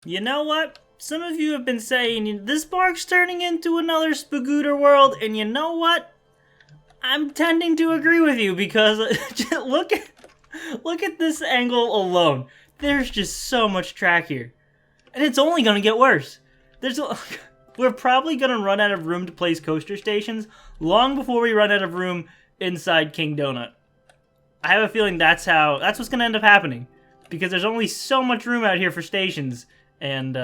You know what? Some of you have been saying this park's turning into another Spagooter world, and you know what? I'm tending to agree with you because look at this angle alone. There's just so much track here, and it's only gonna get worse. We're probably gonna run out of room to place coaster stations long before we run out of room inside King Donut. I have a feeling that's what's gonna end up happening, because there's only so much room out here for stations, and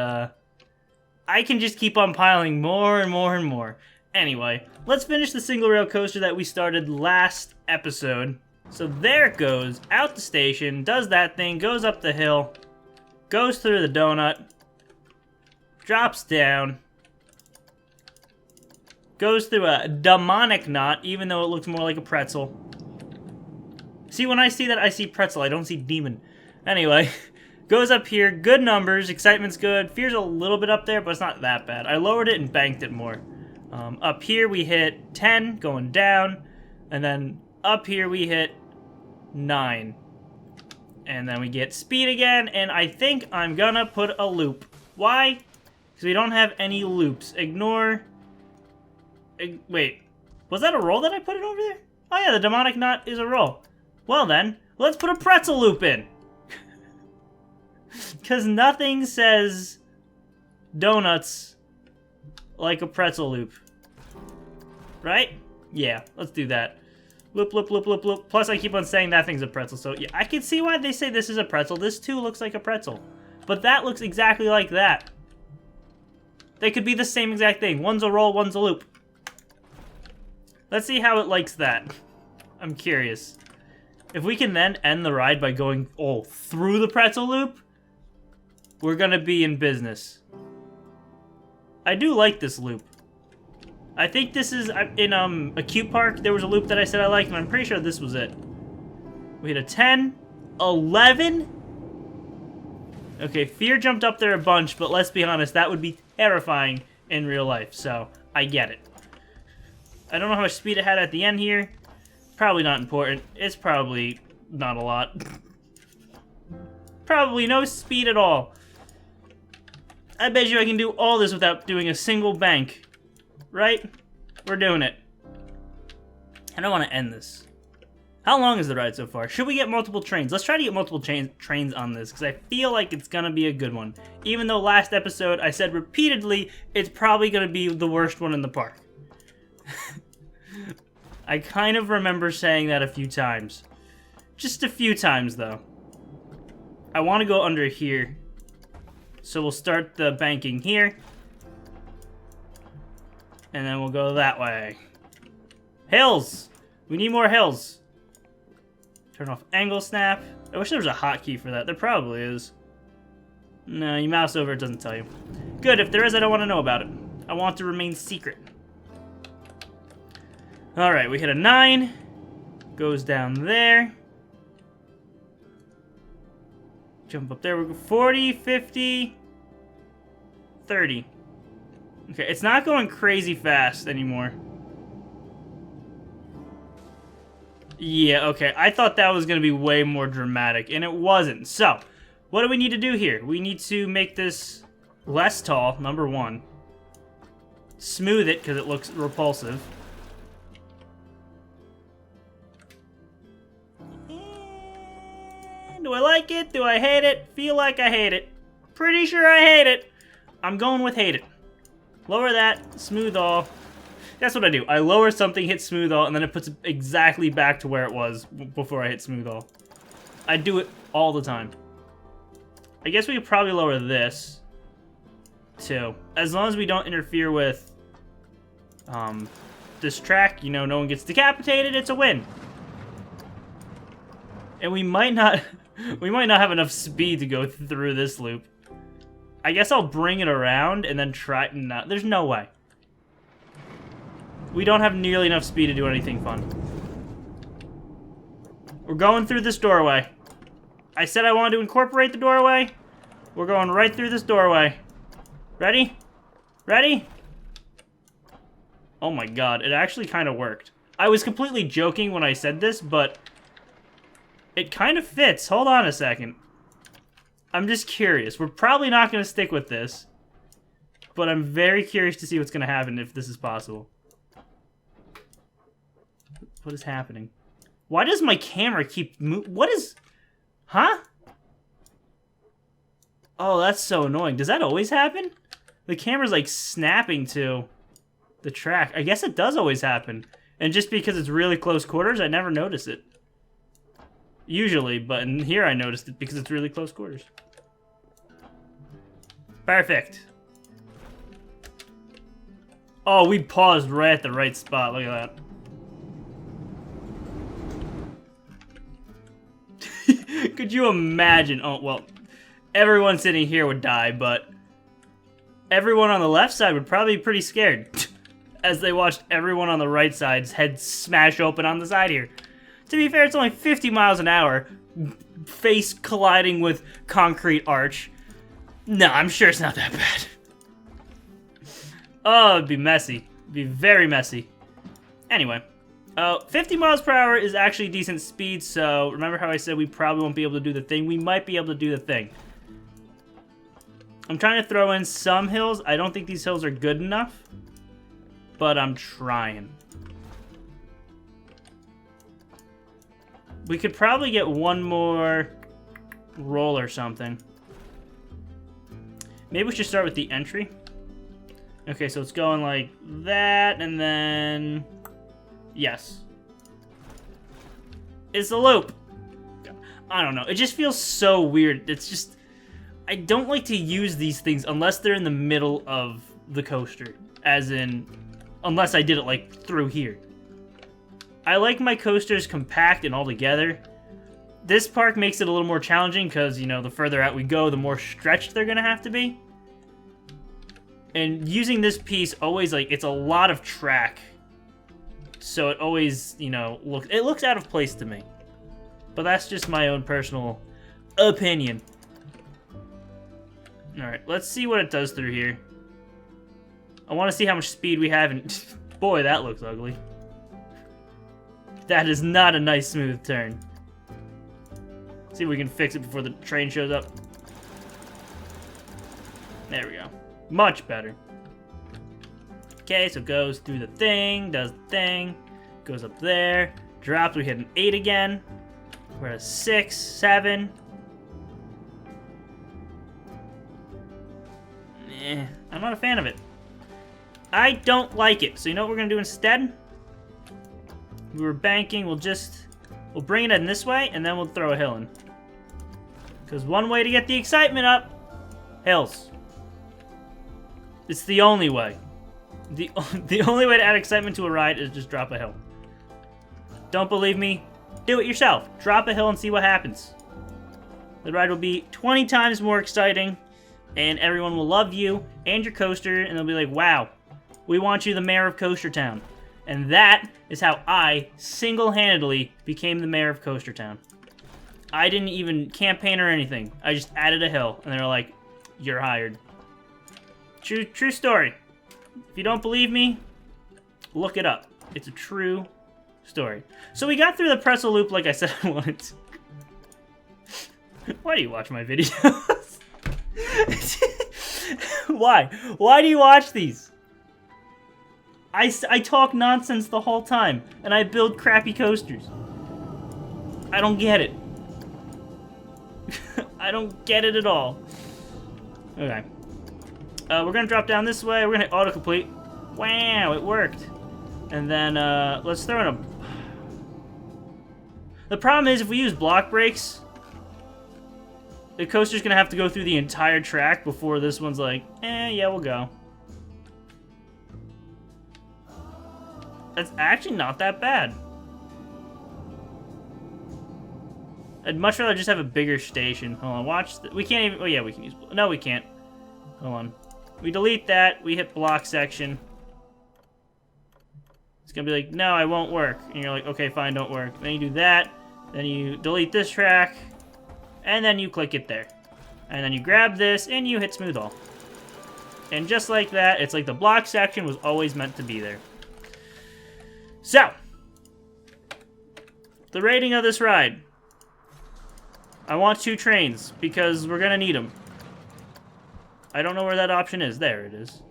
I can just keep on piling more and more and more. Anyway, let's finish the single rail coaster that we started last episode. So there it goes, out the station, does that thing, goes up the hill, goes through the donut, drops down, goes through a demonic knot, even though it looks more like a pretzel. See, when I see that, I see pretzel, I don't see demon. Anyway, goes up here, good numbers, excitement's good, fear's a little bit up there, but it's not that bad. I lowered it and banked it more. Up here we hit 10, going down, and then up here we hit 9. And then we get speed again, and I think I'm gonna put a loop. Why? Because we don't have any loops. Ignore... Wait, was that a roll that I put it over there? Oh yeah, the demonic knot is a roll. Well then, let's put a pretzel loop in. Because nothing says donuts like a pretzel loop. Right? Yeah, let's do that. Loop, loop, loop, loop, loop. Plus, I keep on saying that thing's a pretzel, so yeah, I can see why they say this is a pretzel. This too looks like a pretzel. But that looks exactly like that. They could be the same exact thing. One's a roll, one's a loop. Let's see how it likes that. I'm curious. If we can then end the ride by going, through the pretzel loop, we're gonna be in business. I do like this loop. I think this is, in a cute park, there was a loop that I said I liked, and I'm pretty sure this was it. We hit a 10, 11. Okay, fear jumped up there a bunch, but let's be honest, that would be terrifying in real life, so I get it. I don't know how much speed it had at the end here. Probably not important. It's probably not a lot. Probably no speed at all. I bet you I can do all this without doing a single bank. Right? We're doing it. I don't want to end this. How long is the ride so far? Should we get multiple trains? Let's try to get multiple trains on this, because I feel like it's going to be a good one. Even though last episode I said repeatedly it's probably going to be the worst one in the park. I kind of remember saying that a few times. Just a few times, though. I want to go under here. So we'll start the banking here. And then we'll go that way. Hills! We need more hills. Turn off angle snap. I wish there was a hotkey for that. There probably is. No, you mouse over, it doesn't tell you. Good, if there is, I don't want to know about it. I want to remain secret. Alright, we hit a 9. Goes down there. Jump up there. We go 40, 50, 30. Okay, it's not going crazy fast anymore. Yeah, okay. I thought that was going to be way more dramatic, and it wasn't. So, what do we need to do here? We need to make this less tall, number 1. Smooth it, because it looks repulsive. Do I like it? Do I hate it? Feel like I hate it. Pretty sure I hate it. I'm going with hate it. Lower that, smooth all. That's what I do. I lower something, hit smooth all, and then it puts it exactly back to where it was before I hit smooth all. I do it all the time. I guess we could probably lower this, too. As long as we don't interfere with this track, you know, no one gets decapitated, it's a win. And we might not have enough speed to go through this loop. I guess I'll bring it around and then try... No, there's no way. We don't have nearly enough speed to do anything fun. We're going through this doorway. I said I wanted to incorporate the doorway. We're going right through this doorway. Ready? Ready? Oh my god, it actually kind of worked. I was completely joking when I said this, but... it kind of fits. Hold on a second. I'm just curious. We're probably not going to stick with this. But I'm very curious to see what's going to happen if this is possible. What is happening? Why does my camera keep what is... Huh? Oh, that's so annoying. Does that always happen? The camera's like snapping to the track. I guess it does always happen. And just because it's really close quarters, I never notice it. Usually, but in here I noticed it because it's really close quarters. Perfect. Oh, we paused right at the right spot. Look at that. Could you imagine? Oh, well, everyone sitting here would die, but everyone on the left side would probably be pretty scared as they watched everyone on the right side's head smash open on the side here. To be fair, it's only 50 miles an hour, face colliding with concrete arch. No, I'm sure it's not that bad. Oh, it'd be messy. It'd be very messy. Anyway, 50 miles per hour is actually decent speed, so remember how I said we probably won't be able to do the thing? We might be able to do the thing. I'm trying to throw in some hills. I don't think these hills are good enough, but I'm trying. We could probably get one more roll or something. Maybe we should start with the entry. Okay, so it's going like that, and then... Yes. It's a loop. I don't know. It just feels so weird. It's just... I don't like to use these things unless they're in the middle of the coaster. As in... Unless I did it, like, through here. I like my coasters compact and all together. This park makes it a little more challenging because, you know, the further out we go, the more stretched they're going to have to be. And using this piece always, like, it's a lot of track. So it always, you know, looks out of place to me. But that's just my own personal opinion. Alright, let's see what it does through here. I want to see how much speed we have, and boy, that looks ugly. That is not a nice smooth turn. See if we can fix it before the train shows up. There we go. Much better. Okay, so goes through the thing, does the thing, goes up there, drops, we hit an 8 again. We're at a 6, 7. I'm not a fan of it. I don't like it. So you know what we're gonna do instead? We were banking, we'll bring it in this way, and then we'll throw a hill in. Because one way to get the excitement up, hills. It's the only way. The only way to add excitement to a ride is just drop a hill. Don't believe me? Do it yourself. Drop a hill and see what happens. The ride will be 20 times more exciting, and everyone will love you and your coaster, and they'll be like, wow, we want you the mayor of Coaster Town. And that is how I single-handedly became the mayor of Coaster Town. I didn't even campaign or anything. I just added a hill, and they were like, you're hired. True story. If you don't believe me, look it up. It's a true story. So we got through the pretzel loop like I said I wanted to. Why do you watch my videos? Why? Why do you watch these? I talk nonsense the whole time, and I build crappy coasters. I don't get it. I don't get it at all. Okay. We're gonna drop down this way. We're gonna hit autocomplete. Wow, it worked. And then, let's throw in a... The problem is, if we use block brakes, the coaster's gonna have to go through the entire track before this one's like, yeah, we'll go. That's actually not that bad. I'd much rather just have a bigger station. Hold on, watch. We can't even... Oh, yeah, we can use... No, we can't. Hold on. We delete that. We hit block section. It's going to be like, no, I won't work. And you're like, okay, fine, don't work. Then you do that. Then you delete this track. And then you click it there. And then you grab this, and you hit smooth all. And just like that, it's like the block section was always meant to be there. So, the rating of this ride. I want 2 trains, because we're gonna need them. I don't know where that option is. There it is.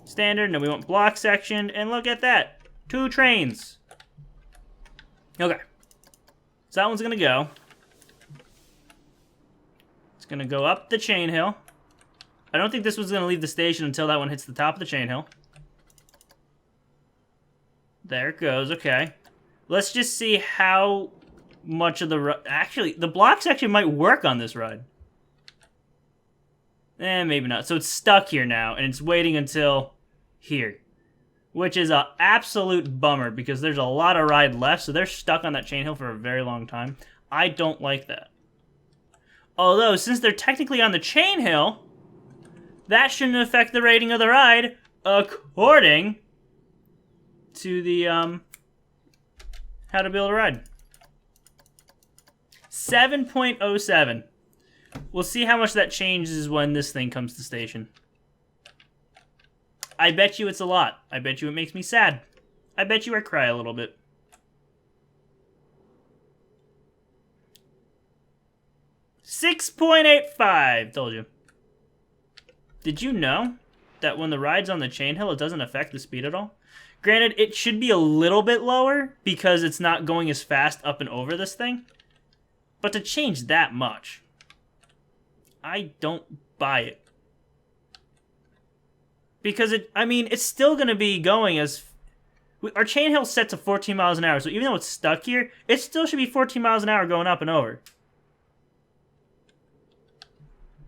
Standard, no, we want block section, and look at that. 2 trains. Okay. So that one's gonna go. It's gonna go up the chain hill. I don't think this one's gonna leave the station until that one hits the top of the chain hill. There it goes, okay. Let's just see how much of the... Actually, the block section might work on this ride. Maybe not. So it's stuck here now, and it's waiting until here. Which is an absolute bummer, because there's a lot of ride left, so they're stuck on that chain hill for a very long time. I don't like that. Although, since they're technically on the chain hill, that shouldn't affect the rating of the ride, according to the, how to build a ride. 7.07. We'll see how much that changes when this thing comes to station. I bet you it's a lot. I bet you it makes me sad. I bet you I cry a little bit. $6.85. Told you. Did you know that when the ride's on the chain hill, it doesn't affect the speed at all? Granted, it should be a little bit lower because it's not going as fast up and over this thing. But to change that much, I don't buy it. Because it's still going to be going as... Our chain hill's set to 14 miles an hour, so even though it's stuck here, it still should be 14 miles an hour going up and over.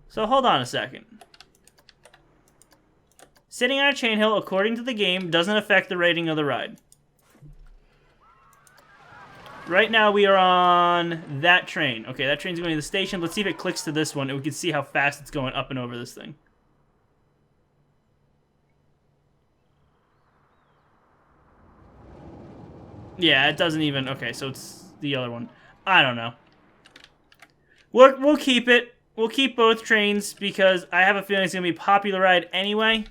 So hold on a second. Sitting on a chain hill, according to the game, doesn't affect the rating of the ride. Right now we are on that train. Okay, that train's going to the station. Let's see if it clicks to this one, and we can see how fast it's going up and over this thing. Yeah, it doesn't even... Okay, so it's the other one. I don't know. We'll keep it. We'll keep both trains because I have a feeling it's going to be a popular ride anyway.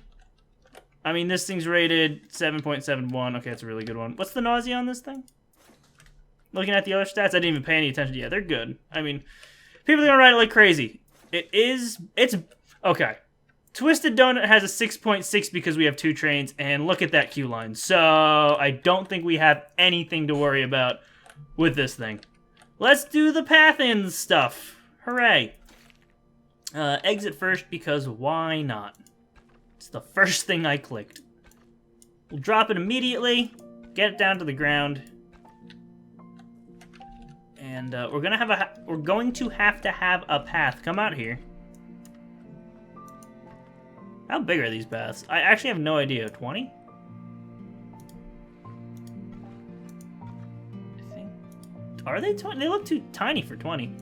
I mean, this thing's rated 7.71. Okay, that's a really good one. What's the nausea on this thing? Looking at the other stats, I didn't even pay any attention. Yeah, they're good. I mean, people are going to ride it like crazy. It's... Okay. Twisted Donut has a 6.6 because we have 2 trains, and look at that queue line. So, I don't think we have anything to worry about with this thing. Let's do the path-in stuff. Hooray. Exit first because why not? It's the first thing I clicked. We'll drop it immediately, get it down to the ground, and we're going to have to have a path come out here. How big are these paths? I actually have no idea. 20? I think. Are they 20? They look too tiny for 20.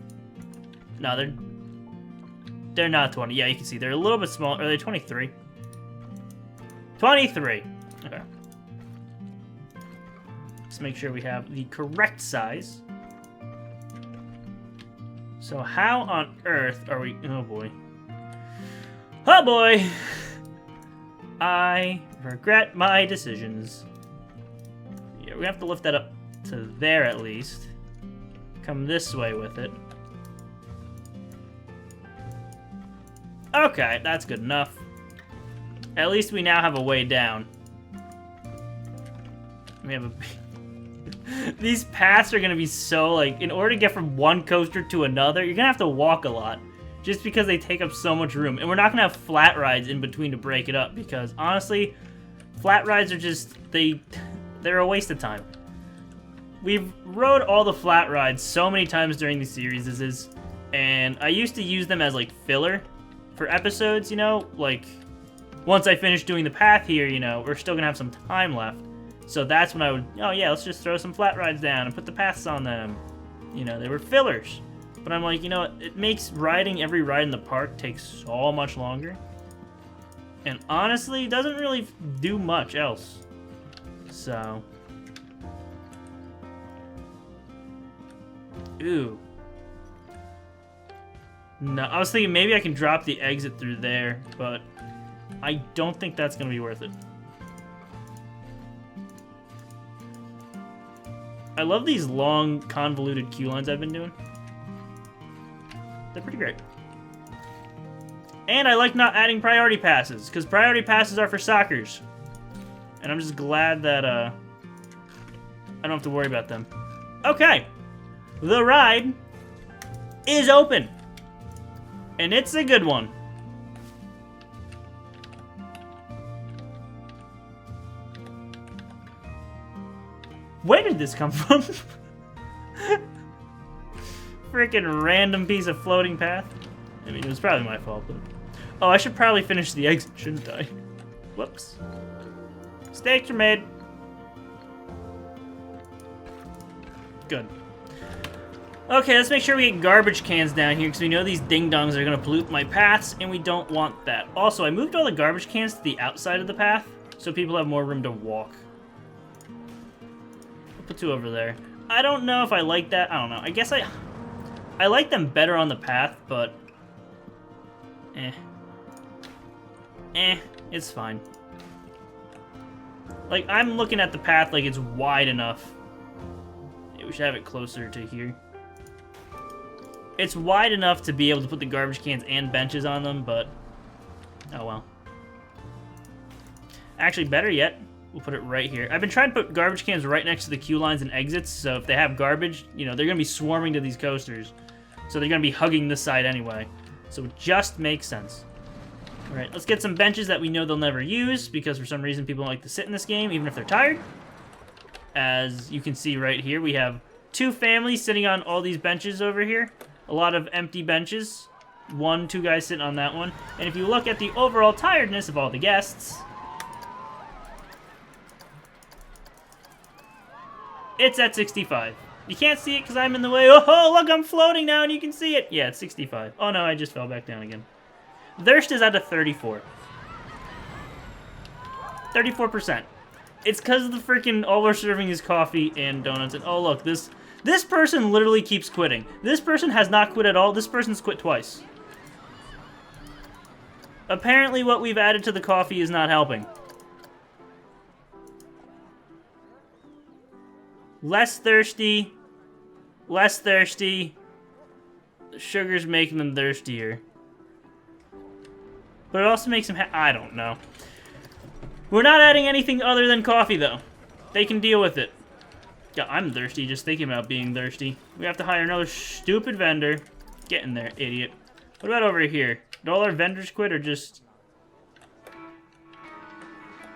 No, they're not 20. Yeah, you can see they're a little bit small. Are they 23? 23. Okay. Let's make sure we have the correct size. So how on earth are we... Oh boy. Oh boy! I regret my decisions. Yeah, we have to lift that up to there at least. Come this way with it. Okay, that's good enough. At least we now have a way down. We have a... These paths are gonna be so, like, in order to get from one coaster to another, you're gonna have to walk a lot. Just because they take up so much room. And we're not gonna have flat rides in between to break it up, because honestly, flat rides are just, they're a waste of time. We've rode all the flat rides so many times during the series, and I used to use them as like filler for episodes, you know, like once I finish doing the path here, you know, we're still gonna have some time left. So that's when I would, oh yeah, let's just throw some flat rides down and put the paths on them. You know, they were fillers. But I'm like, you know, it makes riding every ride in the park take so much longer. And honestly, it doesn't really do much else. So. Ooh. No, I was thinking maybe I can drop the exit through there, but I don't think that's going to be worth it. I love these long, convoluted queue lines I've been doing. They're pretty great. And I like not adding priority passes, because priority passes are for soccer's. And I'm just glad that I don't have to worry about them. Okay. The ride is open. And it's a good one. Where did this come from? Freaking random piece of floating path. I mean, it was probably my fault, but... Oh, I should probably finish the exit, shouldn't I? Whoops. Mistakes are made. Good. Okay, let's make sure we get garbage cans down here, because we know these ding-dongs are going to pollute my paths, and we don't want that. Also, I moved all the garbage cans to the outside of the path, so people have more room to walk. I'll put 2 over there. I don't know if I like that. I don't know. I guess I like them better on the path, but... it's fine. Like, I'm looking at the path like it's wide enough. Yeah, we should have it closer to here. It's wide enough to be able to put the garbage cans and benches on them, but... Oh, well. Actually, better yet, we'll put it right here. I've been trying to put garbage cans right next to the queue lines and exits, so if they have garbage, you know, they're going to be swarming to these coasters. So they're going to be hugging this side anyway. So it just makes sense. Alright, let's get some benches that we know they'll never use, because for some reason people don't like to sit in this game, even if they're tired. As you can see right here, we have 2 families sitting on all these benches over here. A lot of empty benches. 2 guys sitting on that one. And if you look at the overall tiredness of all the guests, it's at 65. You can't see it because I'm in the way. Oh, look, I'm floating now and you can see it. Yeah, it's 65. Oh, no, I just fell back down again. Thirst is at a 34. 34%. It's because of the freaking all we're serving is coffee and donuts. And oh, look, this person literally keeps quitting. This person has not quit at all. This person's quit twice. Apparently what we've added to the coffee is not helping. Less thirsty. Less thirsty. The sugar's making them thirstier. But it also makes them I don't know. We're not adding anything other than coffee, though. They can deal with it. Yeah, I'm thirsty just thinking about being thirsty. We have to hire another stupid vendor. Get in there, idiot. What about over here? Did all our vendors quit or just...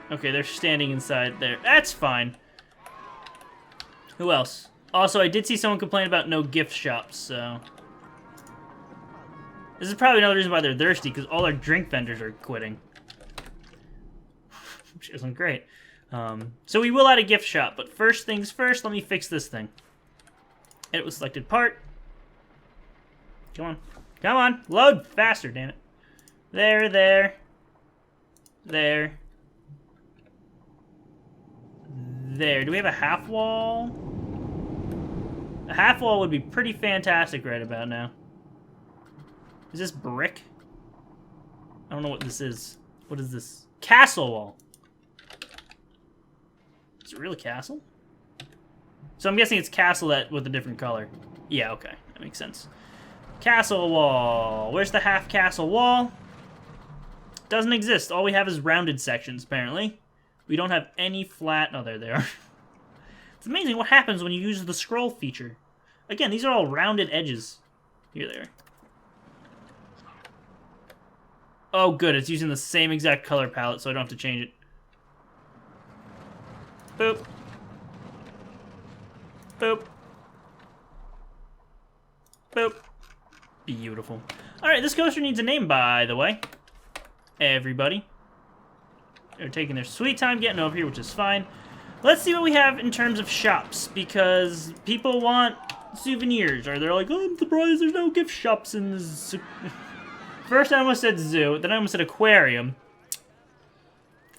Okay, they're standing inside there. That's fine. Who else? Also, I did see someone complain about no gift shops, so... This is probably another reason why they're thirsty, because all our drink vendors are quitting. Which isn't great. So we will add a gift shop, but first things first, let me fix this thing. Edit with selected part. Come on. Come on! Load faster, damn it. There, there. There. There. Do we have a half wall? A half wall would be pretty fantastic right about now. Is this brick? I don't know what this is. What is this? Castle wall. Is it really castle? So I'm guessing it's castle with a different color. Yeah, okay. That makes sense. Castle wall. Where's the half castle wall? Doesn't exist. All we have is rounded sections, apparently. We don't have any flat... Oh, there they are. It's amazing what happens when you use the scroll feature. Again, these are all rounded edges. Here they are. Oh, good. It's using the same exact color palette, so I don't have to change it. Boop. Boop. Boop. Beautiful. Alright, this coaster needs a name, by the way. Everybody. They're taking their sweet time getting over here, which is fine. Let's see what we have in terms of shops, because people want souvenirs, or they're like, oh, I'm surprised there's no gift shops in this... First I almost said zoo, then I almost said aquarium.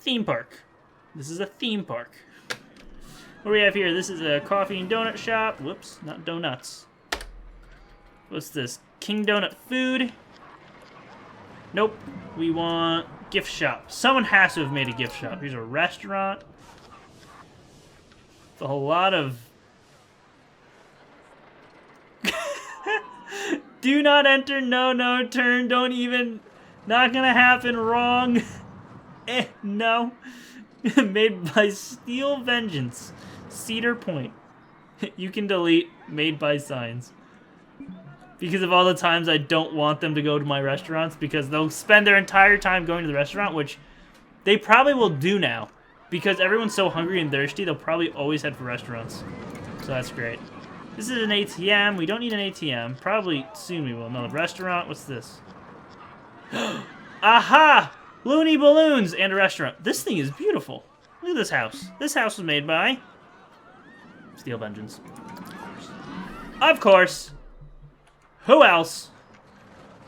Theme park. This is a theme park. What do we have here? This is a coffee and donut shop. Whoops, not donuts. What's this? King Donut Food. Nope. We want gift shop. Someone has to have made a gift shop. Here's a restaurant. It's a whole lot of... Do not enter. No, no, turn. Don't even. Not gonna happen. Wrong. No. Made by Steel Vengeance. Cedar Point. You can delete made by signs. Because of all the times I don't want them to go to my restaurants, because they'll spend their entire time going to the restaurant, which they probably will do now. Because everyone's so hungry and thirsty, they'll probably always head for restaurants. So that's great. This is an ATM. We don't need an ATM. Probably soon we will. Another restaurant. What's this? Aha! Looney balloons and a restaurant. This thing is beautiful. Look at this house. This house was made by Steel Vengeance. Of course. Who else?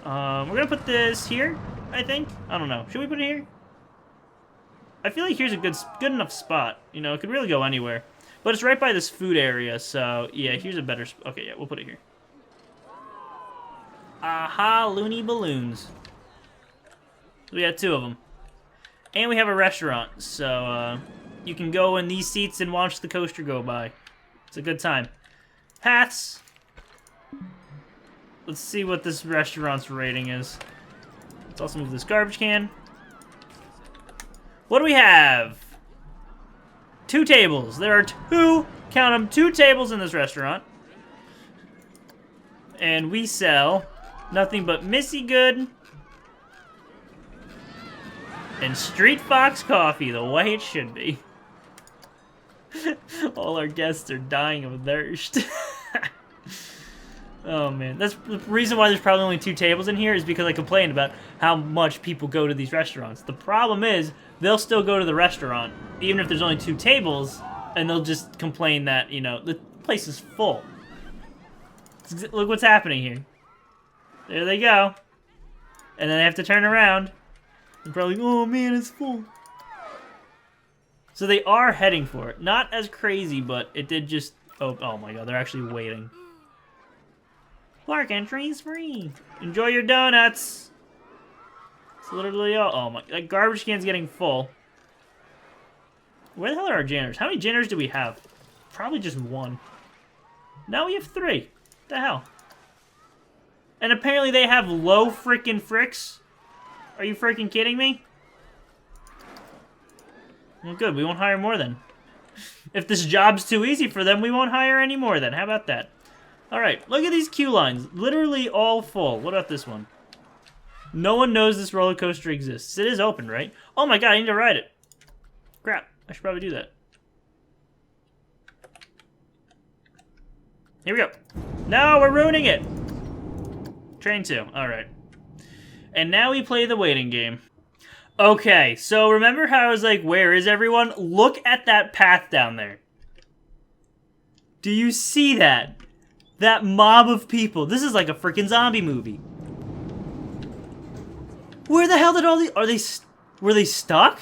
We're gonna put this here, I think. I don't know. Should we put it here? I feel like here's a good enough spot. You know, it could really go anywhere. But it's right by this food area, so yeah, here's a better spot. Okay, yeah, we'll put it here. Aha, loony balloons. We got 2 of them. And we have a restaurant, so you can go in these seats and watch the coaster go by. It's a good time. Hats. Let's see what this restaurant's rating is. Let's also move this garbage can. What do we have? 2 tables. There are 2, count them, 2 tables in this restaurant. And we sell nothing but Missy Good and Street Fox coffee, the way it should be. All our guests are dying of thirst. Oh man, that's the reason why there's probably only 2 tables in here, is because I complained about how much people go to these restaurants. The problem is, they'll still go to the restaurant, even if there's only 2 tables, and they'll just complain that, you know, the place is full. Look what's happening here. There they go. And then they have to turn around. They're probably, oh man, it's full. So they are heading for it. Not as crazy, but it did just, oh my god, they're actually waiting. Park entry is free. Enjoy your donuts. It's literally all. Oh my, that garbage can's getting full. Where the hell are our janitors? How many janitors do we have? Probably just 1. Now we have 3. What the hell? And apparently they have low frickin' fricks. Are you frickin' kidding me? Well, good. We won't hire more then. If this job's too easy for them, we won't hire any more then. How about that? Alright, look at these queue lines. Literally all full. What about this one? No one knows this roller coaster exists. It is open, right? Oh my god, I need to ride it. Crap, I should probably do that. Here we go. No, we're ruining it. Train 2, alright. And now we play the waiting game. Okay, so remember how I was like, where is everyone? Look at that path down there. Do you see that? That mob of people. This is like a freaking zombie movie. Where the hell did all these... Were they stuck?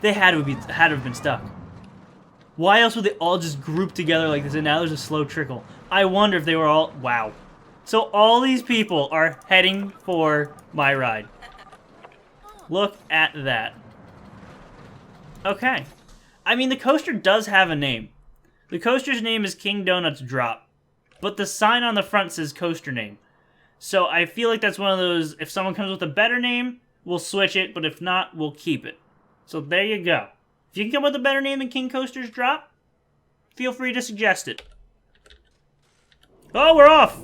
They had to have been stuck. Why else would they all just group together like this and now there's a slow trickle? I wonder if they were all... Wow. So all these people are heading for my ride. Look at that. Okay. I mean, the coaster does have a name. The coaster's name is King Donuts Drop, but the sign on the front says coaster name. So I feel like that's one of those, if someone comes with a better name, we'll switch it, but if not, we'll keep it. So there you go. If you can come up with a better name than King Coaster's Drop, feel free to suggest it. Oh, we're off!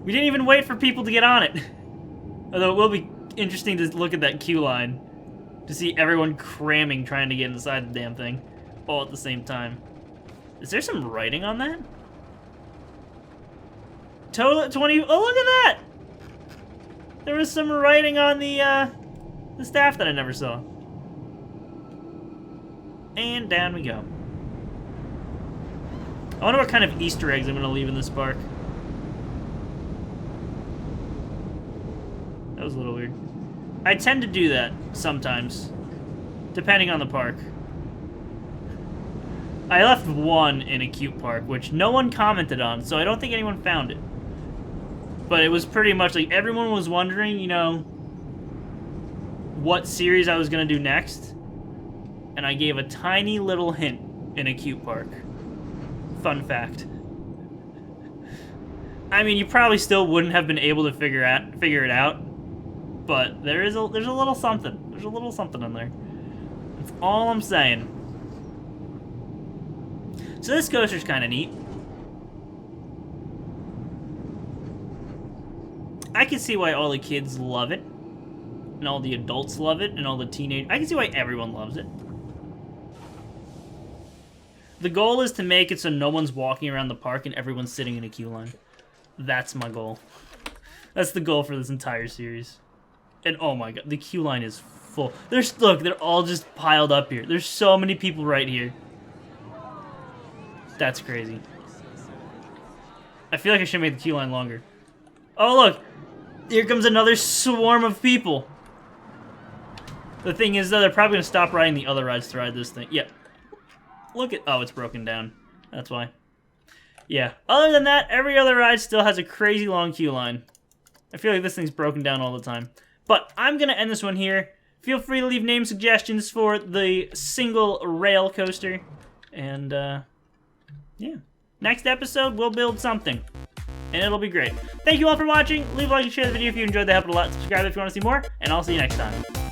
We didn't even wait for people to get on it. Although it will be interesting to look at that queue line, to see everyone cramming trying to get inside the damn thing. All at the same time. Is there some writing on that? Total 20. Oh, look at that! There was some writing on the staff that I never saw. And down we go. I wonder what kind of Easter eggs I'm gonna leave in this park. That was a little weird. I tend to do that sometimes, depending on the park. I left 1 in a cute park, which no one commented on, so I don't think anyone found it. But it was pretty much like everyone was wondering, you know, what series I was going to do next. And I gave a tiny little hint in a cute park. Fun fact. I mean, you probably still wouldn't have been able to figure it out, but there's a little something. There's a little something in there. That's all I'm saying. So this coaster's kind of neat. I can see why all the kids love it, and all the adults love it, and all the teenagers. I can see why everyone loves it. The goal is to make it so no one's walking around the park and everyone's sitting in a queue line. That's my goal. That's the goal for this entire series. And oh my god, the queue line is full. Look, they're all just piled up here. There's so many people right here. That's crazy. I feel like I should have made the queue line longer. Oh look, here comes another swarm of people. The thing is though, they're probably gonna stop riding the other rides to ride this thing. Yep. Look at, oh, it's broken down. That's why. Yeah. Other than that, every other ride still has a crazy long queue line. I feel like this thing's broken down all the time. But I'm going to end this one here. Feel free to leave name suggestions for the single rail coaster. And, yeah. Next episode, we'll build something. And it'll be great. Thank you all for watching. Leave a like and share the video if you enjoyed. That helped a lot. Subscribe if you want to see more. And I'll see you next time.